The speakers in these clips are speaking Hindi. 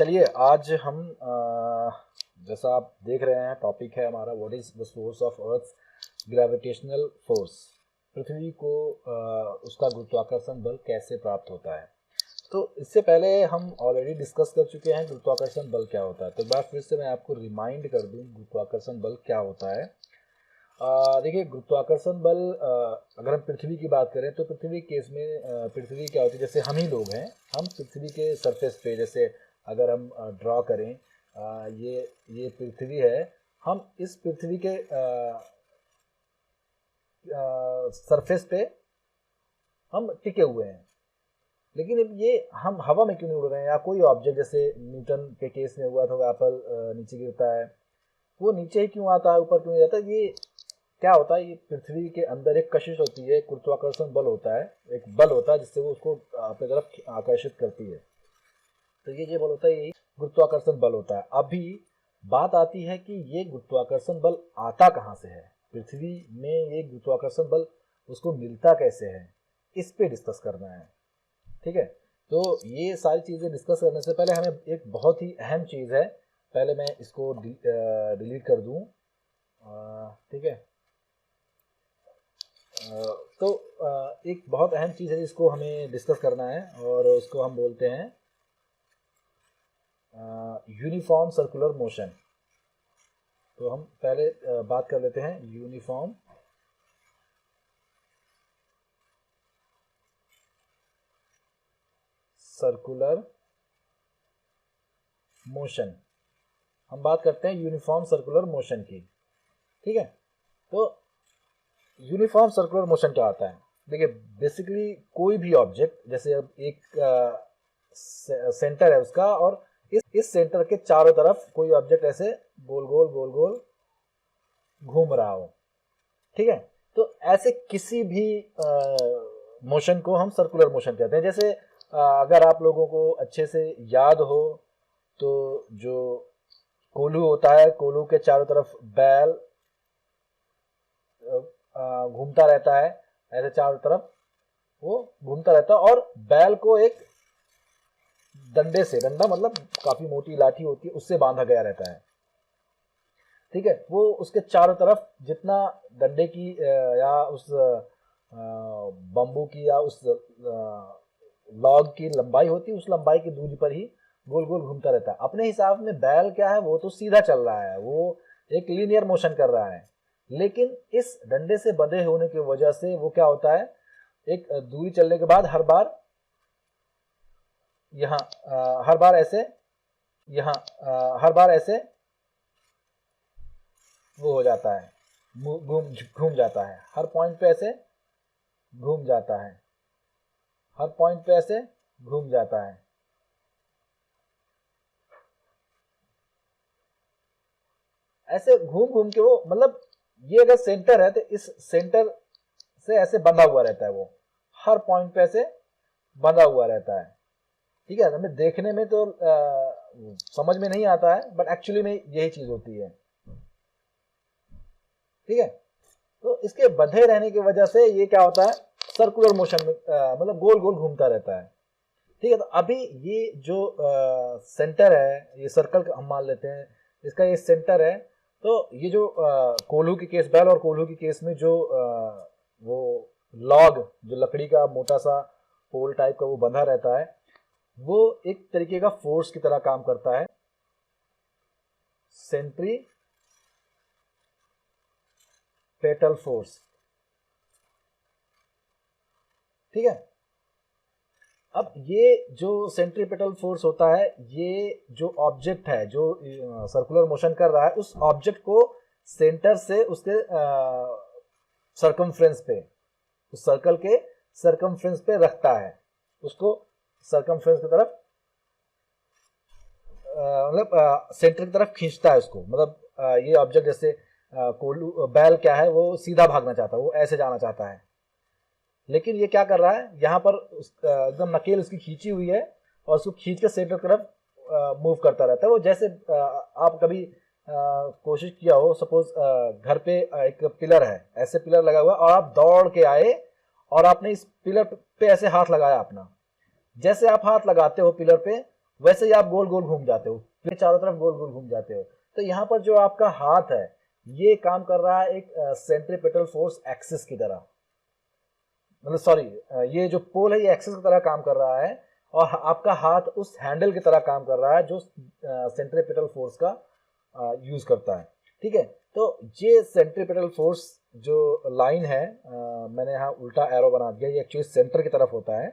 चलिए आज हम जैसा आप देख रहे हैं टॉपिक है हमारा what is the source of earth gravitational force. पृथ्वी को उसका गुरुत्वाकर्षण बल कैसे प्राप्त होता है। तो इससे पहले हम ऑलरेडी डिस्कस कर चुके हैं गुरुत्वाकर्षण बल क्या होता है। तो एक बार फिर से मैं आपको रिमाइंड कर दूं गुरुत्वाकर्षण बल क्या होता है। देखिए गुरुत्वाकर्षण बल अगर हम पृथ्वी की बात करें तो पृथ्वी केस में पृथ्वी क्या होती है, जैसे हम ही लोग हैं, हम पृथ्वी के सरफेस पे जैसे अगर हम ड्रॉ करें ये पृथ्वी है, हम इस पृथ्वी के सरफेस पे हम टिके हुए हैं। लेकिन अब ये हम हवा में क्यों नहीं उड़ रहे हैं, या कोई ऑब्जेक्ट जैसे न्यूटन के केस में हुआ था वो एप्पल नीचे गिरता है, वो नीचे ही क्यों आता है, ऊपर क्यों नहीं जाता। ये क्या होता है, ये पृथ्वी के अंदर एक कशिश होती है, गुरुत्वाकर्षण बल होता है, एक बल होता है जिससे वो उसको अपनी तरफ आकर्षित करती है। तो ये बल होता है, यही गुरुत्वाकर्षण बल होता है। अभी बात आती है कि ये गुरुत्वाकर्षण बल आता कहाँ से है, पृथ्वी में ये गुरुत्वाकर्षण बल उसको मिलता कैसे है, इस पे डिस्कस करना है। ठीक है, तो ये सारी चीज़ें डिस्कस करने से पहले हमें एक बहुत ही अहम चीज़ है, पहले मैं इसको डिलीट कर दूं। ठीक है, तो एक बहुत अहम चीज़ है जिसको हमें डिस्कस करना है और उसको हम बोलते हैं यूनिफॉर्म सर्कुलर मोशन। तो हम पहले बात कर लेते हैं यूनिफॉर्म सर्कुलर मोशन। हम बात करते हैं यूनिफॉर्म सर्कुलर मोशन की। ठीक है, तो यूनिफॉर्म सर्कुलर मोशन क्या आता है। देखिए बेसिकली कोई भी ऑब्जेक्ट, जैसे अब एक सेंटर है उसका, और इस सेंटर के चारों तरफ कोई ऑब्जेक्ट ऐसे गोल गोल घूम रहा हो। ठीक है, तो ऐसे किसी भी मोशन को हम सर्कुलर मोशन कहते हैं। जैसे अगर आप लोगों को अच्छे से याद हो तो जो कोल्हू होता है, कोल्हू के चारों तरफ बैल घूमता रहता है, ऐसे चारों तरफ वो घूमता रहता है, और बैल को एक डंडे से, डंडा मतलब काफी मोटी लाठी होती है, उससे बांधा गया रहता है। ठीक है, वो उसके चारों तरफ जितना डंडे की या उस बम्बू की या उस लॉग की लंबाई होती है, उस लंबाई की दूरी पर ही गोल गोल घूमता रहता है। अपने हिसाब में बैल क्या है, वो तो सीधा चल रहा है, वो एक लीनियर मोशन कर रहा है। लेकिन इस डंडे से बंधे होने की वजह से वो क्या होता है, एक दूरी चलने के बाद हर बार यहाँ हर बार ऐसे, यहाँ हर बार ऐसे वो हो जाता है, घूम जाता है, हर पॉइंट पे ऐसे घूम जाता है, हर पॉइंट पे ऐसे घूम जाता है। ऐसे घूम घूम के वो, मतलब ये अगर सेंटर है तो इस सेंटर से ऐसे बंधा हुआ रहता है, वो हर पॉइंट पे ऐसे बंधा हुआ रहता है। ठीक है, हमें देखने में तो समझ में नहीं आता है, बट एक्चुअली में यही चीज होती है। ठीक है, तो इसके बंधे रहने की वजह से ये क्या होता है, सर्कुलर मोशन में मतलब गोल गोल घूमता रहता है। ठीक है, तो अभी ये जो सेंटर है, ये सर्कल हम मान लेते हैं, इसका ये सेंटर है। तो ये जो कोल्हू की केस, बैल और कोल्हू की केस में जो वो लॉग, जो लकड़ी का मोटा सा पोल टाइप का वो बंधा रहता है, वो एक तरीके का फोर्स की तरह काम करता है, सेंट्रीपेटल फोर्स। ठीक है, अब ये जो सेंट्रीपेटल फोर्स होता है, ये जो ऑब्जेक्ट है जो सर्कुलर मोशन कर रहा है, उस ऑब्जेक्ट को सेंटर से उसके सरकमफ्रेंस पे, उस सर्कल के सरकमफ्रेंस पे रखता है, उसको सरकमफ्रेंस की तरफ मतलब सेंटर की तरफ खींचता है उसको। मतलब ये ऑब्जेक्ट जैसे कोल्हू बैल क्या है, वो सीधा भागना चाहता है, वो ऐसे जाना चाहता है, लेकिन ये क्या कर रहा है, यहाँ पर एकदम नकेल उसकी खींची हुई है और उसको खींच के सेंटर की तरफ मूव करता रहता है। वो जैसे आप कभी कोशिश किया हो, सपोज घर पे एक पिलर है, ऐसे पिलर लगा हुआ, और आप दौड़ के आए और आपने इस पिलर पे ऐसे हाथ लगाया अपना, जैसे आप हाथ लगाते हो पिलर पे, वैसे ही आप गोल गोल घूम जाते हो, फिर चारों तरफ गोल गोल घूम जाते हो। तो यहाँ पर जो आपका हाथ है ये काम कर रहा है एक सेंट्रीपेटल फोर्स एक्सिस की तरह, मतलब सॉरी, ये जो पोल है ये एक्सिस की तरह काम कर रहा है, और आपका हाथ उस हैंडल की तरह काम कर रहा है जो सेंट्रीपेटल फोर्स का यूज करता है। ठीक है, तो ये सेंट्रीपेटल फोर्स जो लाइन है, मैंने यहाँ उल्टा एरो बना दिया, ये एक्चुअली सेंटर की तरफ होता है।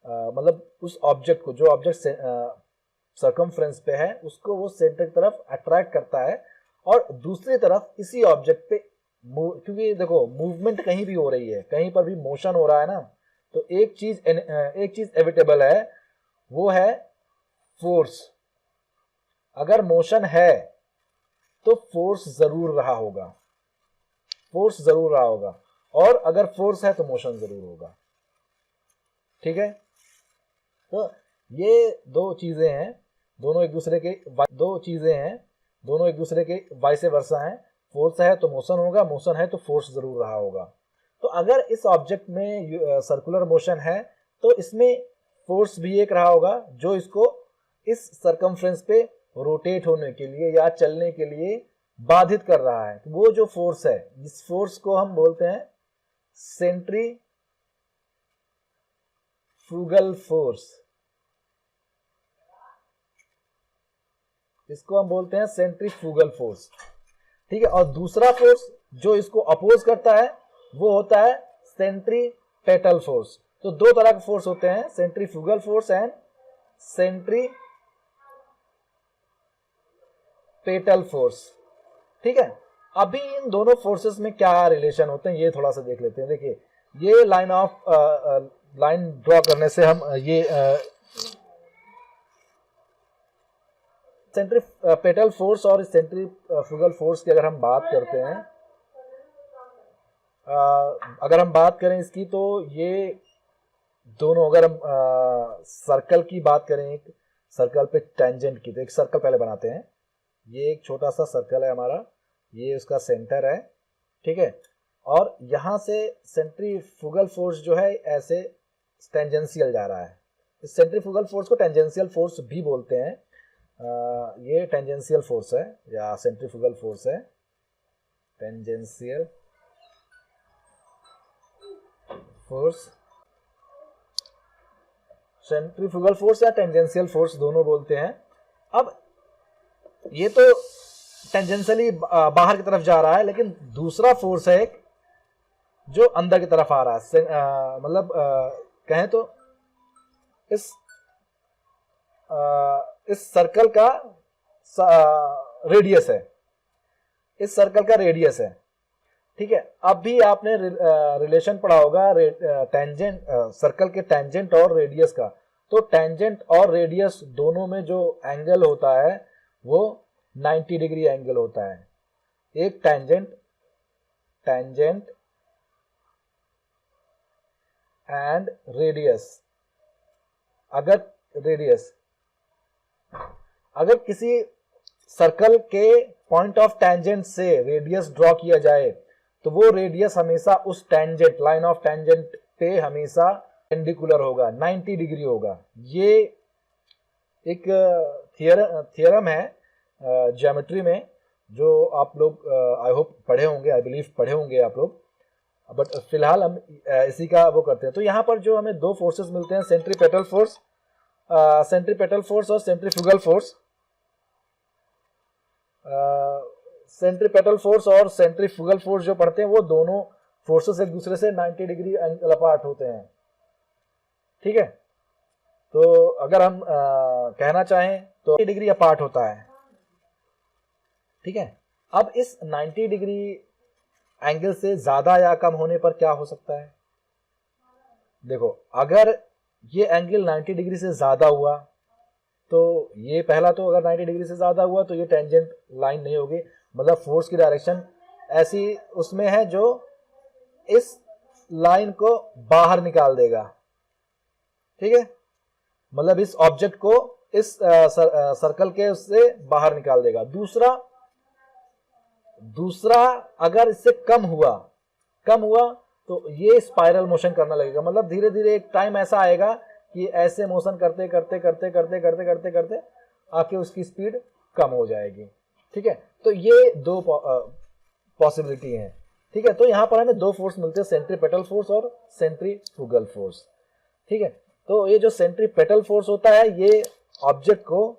मतलब उस ऑब्जेक्ट को, जो ऑब्जेक्ट सर्कमफ्रेंस पे है उसको वो सेंटर की तरफ अट्रैक्ट करता है, और दूसरी तरफ इसी ऑब्जेक्ट पे क्योंकि देखो मूवमेंट कहीं भी हो रही है, कहीं पर भी मोशन हो रहा है ना, तो एक चीज एविटेबल है, वो है फोर्स। अगर मोशन है तो फोर्स जरूर रहा होगा, फोर्स जरूर रहा होगा, और अगर फोर्स है तो मोशन जरूर होगा। ठीक है, तो ये दो चीजें हैं, दोनों एक दूसरे के वाइस वर्सा हैं। फोर्स है तो मोशन होगा, मोशन है तो फोर्स जरूर रहा होगा। तो अगर इस ऑब्जेक्ट में सर्कुलर मोशन है तो इसमें फोर्स भी एक रहा होगा जो इसको इस सरकमफ्रेंस पे रोटेट होने के लिए या चलने के लिए बाधित कर रहा है। वो जो फोर्स है, इस फोर्स को हम बोलते हैं सेंट्रीफ्यूगल फोर्स। इसको हम बोलते हैं सेंट्रीफ्यूगल फोर्स। ठीक है, और दूसरा फोर्स जो इसको अपोज करता है वो होता है सेंट्रीपेटल फोर्स। तो दो तरह के फोर्स होते हैं, centrifugal force and centripetal force. ठीक है, अभी इन दोनों फोर्सेस में क्या रिलेशन होते हैं ये थोड़ा सा देख लेते हैं। देखिए, ये लाइन ड्रॉ करने से हम ये सेंट्रीपेटल फोर्स और सेंट्रीफ्यूगल फोर्स की अगर हम बात करते हैं, अगर हम बात करें इसकी, तो ये दोनों, अगर हम सर्कल की बात करें, एक सर्कल पे टेंजेंट की, तो एक सर्कल पहले बनाते हैं। ये एक छोटा सा सर्कल है हमारा, ये उसका सेंटर है। ठीक है, और यहां से सेंट्रीफ्यूगल फोर्स जो है ऐसे टेंजेंशियल जा रहा है। इस सेंट्रीफ्यूगल फोर्स को टेंजेंशियल फोर्स भी बोलते हैं। ये टेंजेंशियल फोर्स है या सेंट्रीफ्यूगल फोर्स है, टेंजेंशियल फोर्स, सेंट्रीफ्यूगल फोर्स या टेंजेंशियल फोर्स दोनों बोलते हैं। अब ये तो टेंजेंशियली बाहर की तरफ जा रहा है, लेकिन दूसरा फोर्स है एक जो अंदर की तरफ आ रहा है। मतलब कहें तो इस सर्कल का रेडियस है, इस सर्कल का रेडियस है। ठीक है, अब भी आपने रिलेशन पढ़ा होगा टेंजेंट, सर्कल के टेंजेंट और रेडियस का। तो टेंजेंट और रेडियस दोनों में जो एंगल होता है वो 90 डिग्री एंगल होता है। एक टेंजेंट एंड रेडियस, अगर किसी सर्कल के पॉइंट ऑफ टेंजेंट से रेडियस ड्रॉ किया जाए तो वो रेडियस हमेशा उस टेंजेंट, लाइन ऑफ टेंजेंट पे हमेशा पेंडिकुलर होगा, 90 डिग्री होगा। ये एक थियरम है ज्योमेट्री में, जो आप लोग आई होप पढ़े होंगे, आई बिलीव पढ़े होंगे आप लोग, बट फिलहाल हम इसी का वो करते हैं। तो यहाँ पर जो हमें दो फोर्सेस मिलते हैं, सेंट्रीपेटल फोर्स और सेंट्रीफ्यूगल फोर्स। सेंट्रीपेटल फोर्स और सेंट्रीफ्यूगल फोर्स जो पढ़ते हैं वो दोनों फोर्सेस एक दूसरे से 90 डिग्री एंगल अपार्ट होते हैं। ठीक है, तो अगर हम कहना चाहें तो 90 डिग्री अपार्ट होता है। ठीक है, अब इस 90 डिग्री एंगल से ज्यादा या कम होने पर क्या हो सकता है? देखो, अगर ये एंगल 90 डिग्री से ज्यादा हुआ तो ये पहला, तो अगर 90 डिग्री से ज्यादा हुआ तो ये टेंजेंट लाइन नहीं होगी, मतलब फोर्स की डायरेक्शन ऐसी उसमें है जो इस लाइन को बाहर निकाल देगा। ठीक है, मतलब इस ऑब्जेक्ट को इस सर्कल के उससे बाहर निकाल देगा। दूसरा अगर इससे कम हुआ तो ये स्पाइरल मोशन करने लगेगा, मतलब धीरे धीरे एक टाइम ऐसा आएगा कि ऐसे मोशन करते करते करते करते करते करते करते आके उसकी स्पीड कम हो जाएगी। ठीक है, तो ये दो पॉसिबिलिटी हैं। ठीक है, तो यहाँ पर हमें दो फोर्स मिलते हैं, सेंट्रीपेटल फोर्स और सेंट्रीफ्यूगल फोर्स। ठीक है, तो ये जो सेंट्रीपेटल फोर्स होता है ये ऑब्जेक्ट को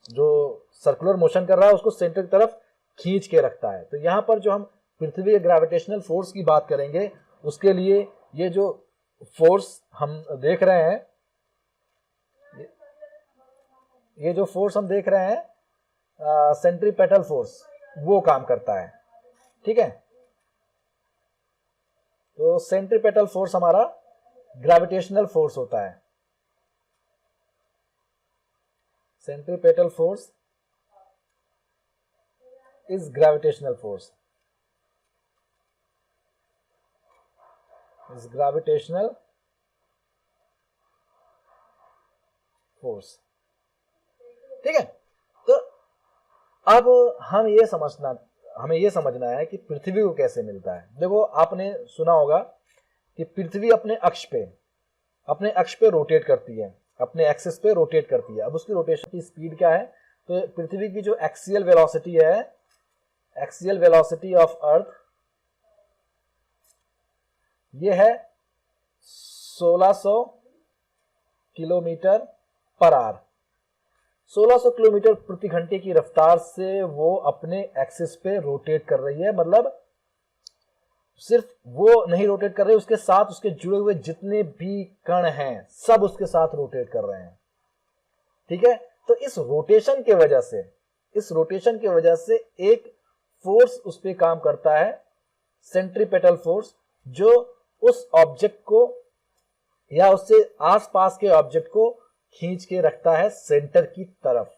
जो सर्कुलर मोशन कर रहा है उसको सेंटर की तरफ खींच के रखता है। तो यहाँ पर जो हम पृथ्वी के ग्रेविटेशनल फोर्स की बात करेंगे उसके लिए ये जो फोर्स हम देख रहे हैं, ये जो फोर्स हम देख रहे हैं सेंट्रीपेटल फोर्स, वो काम करता है। ठीक है, तो सेंट्रीपेटल फोर्स हमारा ग्रेविटेशनल फोर्स होता है। Centripetal force is gravitational force, is gravitational force. ठीक है, तो अब हमें ये समझना है कि पृथ्वी को कैसे मिलता है। देखो, आपने सुना होगा कि पृथ्वी अपने अक्ष पे रोटेट करती है, अपने एक्सिस पे रोटेट करती है। अब उसकी रोटेशन की स्पीड क्या है? तो पृथ्वी की जो एक्सियल वेलोसिटी है, एक्सियल वेलोसिटी ऑफ अर्थ, ये है 1600 किलोमीटर पर आवर। 1600 किलोमीटर प्रति घंटे की रफ्तार से वो अपने एक्सिस पे रोटेट कर रही है। मतलब सिर्फ वो नहीं रोटेट कर रही, उसके साथ उसके जुड़े हुए जितने भी कण हैं सब उसके साथ रोटेट कर रहे हैं। ठीक है, तो इस रोटेशन के वजह से एक फोर्स उस पे काम करता है, सेंट्रीपेटल फोर्स, जो उस ऑब्जेक्ट को या उससे आसपास के ऑब्जेक्ट को खींच के रखता है सेंटर की तरफ।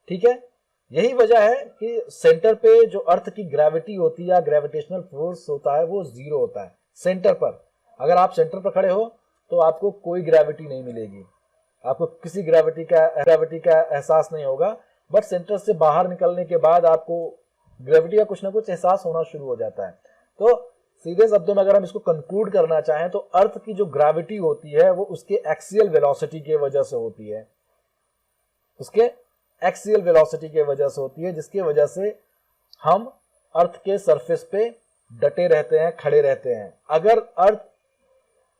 ठीक है, यही वजह है कि सेंटर पे जो अर्थ की ग्रेविटी होती है या ग्रेविटेशनल फोर्स होता है वो जीरो होता है। सेंटर पर, अगर आप सेंटर पर खड़े हो तो आपको कोई ग्रेविटी नहीं मिलेगी, आपको किसी ग्रेविटी का एहसास नहीं होगा। बट सेंटर से बाहर निकलने के बाद आपको ग्रेविटी का कुछ ना कुछ एहसास होना शुरू हो जाता है। तो सीधे शब्दों में अगर हम इसको कंक्लूड करना चाहें तो अर्थ की जो ग्रेविटी होती है वो उसके एक्सियल वेलोसिटी की वजह से होती है, उसके एक्सियल वेलोसिटी की वजह से होती है, जिसकी वजह से हम अर्थ के सरफेस पे डटे रहते हैं, खड़े रहते हैं। अगर अर्थ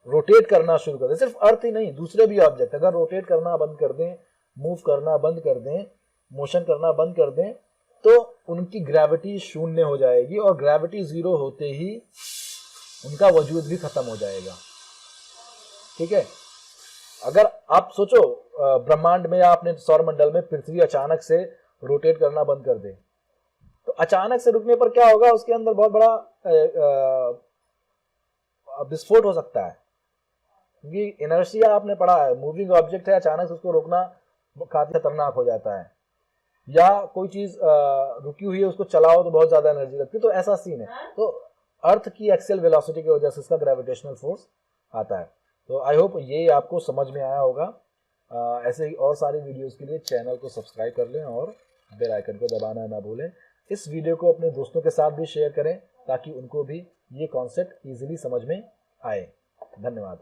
रोटेट करना शुरू कर दे, सिर्फ अर्थ ही नहीं दूसरे भी ऑब्जेक्ट अगर रोटेट करना बंद कर दें, मूव करना बंद कर दें, मोशन करना बंद कर दें, तो उनकी ग्रेविटी शून्य हो जाएगी और ग्रेविटी जीरो होते ही उनका वजूद भी खत्म हो जाएगा। ठीक है, अगर आप सोचो ब्रह्मांड में या अपने सौरमंडल में पृथ्वी अचानक से रोटेट करना बंद कर दे, तो अचानक से रुकने पर क्या होगा? उसके अंदर बहुत बड़ा विस्फोट हो सकता है, क्योंकि इनर्शिया आपने पढ़ा है, मूविंग ऑब्जेक्ट है, अचानक से उसको रोकना काफी खतरनाक हो जाता है। या कोई चीज रुकी हुई है उसको चलाओ तो बहुत ज्यादा एनर्जी लगती है, तो ऐसा सीन है। तो अर्थ की एक्सियल वेलोसिटी की वजह से इसका ग्रेविटेशनल फोर्स आता है। तो आई होप ये आपको समझ में आया होगा। ऐसे ही और सारी वीडियोस के लिए चैनल को सब्सक्राइब कर लें और बेल आइकन को दबाना ना भूलें। इस वीडियो को अपने दोस्तों के साथ भी शेयर करें ताकि उनको भी ये कॉन्सेप्ट ईजिली समझ में आए। धन्यवाद।